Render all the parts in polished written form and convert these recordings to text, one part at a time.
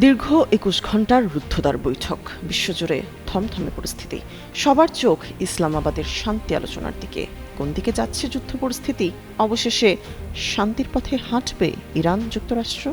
দীর্ঘ ২১ ঘণ্টার রুদ্ধদ্বার বৈঠক, বিশ্বজুড়ে থমথমে পরিস্থিতি। সবার চোখ ইসলামাবাদের শান্তি আলোচনার দিকে। কোন দিকে যাচ্ছে যুদ্ধ পরিস্থিতি? অবশেষে শান্তির পথে হাঁটবে ইরান যুক্তরাষ্ট্র?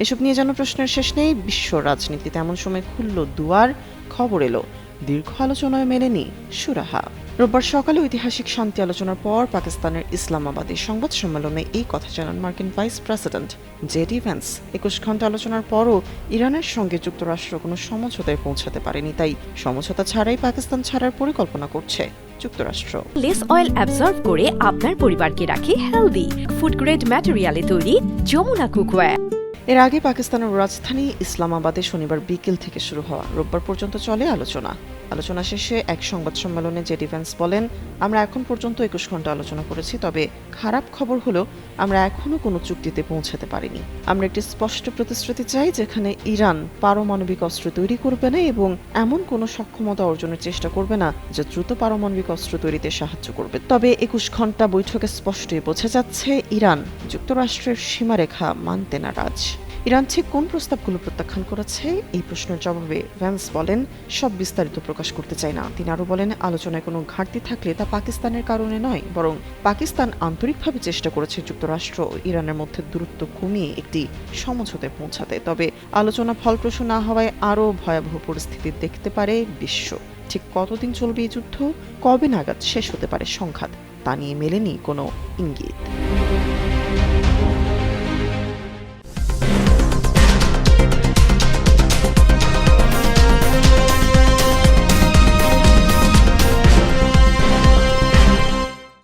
এসব নিয়ে যেন প্রশ্নের শেষ নেই। বিশ্ব রাজনীতিতে এমন সময় খুলল দুয়ার, খবর এলো দীর্ঘ আলোচনায় মেলেনি সুরাহা। রোববার সকালে ঐতিহাসিক শান্তি আলোচনার পর পাকিস্তানের ইসলামাবাদে সংবাদ সম্মেলনে এই কথা জানান মার্কিন ভাইস প্রেসিডেন্ট জেডি ভ্যান্স। ২১ ঘণ্টা আলোচনার পরও ইরানের সঙ্গে যুক্তরাষ্ট্র কোনো সমঝোতায় পৌঁছাতে পারেনি, তাই সমঝোতা ছাড়াই পাকিস্তান ছাড়ার পরিকল্পনা করছে যুক্তরাষ্ট্র। লেস অয়েল অ্যাবজর্ব করে আপনার পরিবারকে রাখে হেলদি। ফুড গ্রেড ম্যাটেরিয়ালে তৈরি যমুনা কুকওয়্যার। এর আগে পাকিস্তানের রাজধানী ইসলামাবাদে শনিবার বিকেল থেকে শুরু হওয়া রোববার পর্যন্ত চলে আলোচনা শেষে এক সংবাদ সম্মেলনে জেডি ভ্যান্স বলেন, আমরা এখন পর্যন্ত ২১ ঘণ্টা আলোচনা করেছি, তবে খারাপ খবর হলো আমরা এখনো কোনো চুক্তিতে পৌঁছাতে পারিনি। আমরা একটি স্পষ্ট প্রতিশ্রুতি চাই যেখানে ইরান পারমাণবিক অস্ত্র তৈরি করবে না এবং এমন কোনো সক্ষমতা অর্জনের চেষ্টা করবে না যা দ্রুত পারমাণবিক অস্ত্র তৈরিতে সাহায্য করবে। তবে ২১ ঘণ্টা বৈঠকে স্পষ্টই বোঝা যাচ্ছে ইরান যুক্তরাষ্ট্রের সীমারেখা মানতে নারাজ। ইরান ঠিক কোন প্রস্তাবগুলো প্রত্যাখ্যান করেছে এই প্রশ্নের জবাবে ভ্যান্স বলেন, সব বিস্তারিত প্রকাশ করতে চাই না। তিনি আরও বলেন, আলোচনায় কোনো ঘাটতি থাকলে তা পাকিস্তানের কারণে নয়, বরং পাকিস্তান আন্তরিকভাবে চেষ্টা করেছে যুক্তরাষ্ট্র ও ইরানের মধ্যে দূরত্ব কমিয়ে একটি সমঝোতায় পৌঁছাতে। তবে আলোচনা ফলপ্রসূ না হওয়ায় আরও ভয়াবহ পরিস্থিতি দেখতে পারে বিশ্ব। ঠিক কতদিন চলবে এই যুদ্ধ, কবে নাগাদ শেষ হতে পারে সংঘাত, তা নিয়ে মেলেনি কোনো ইঙ্গিত।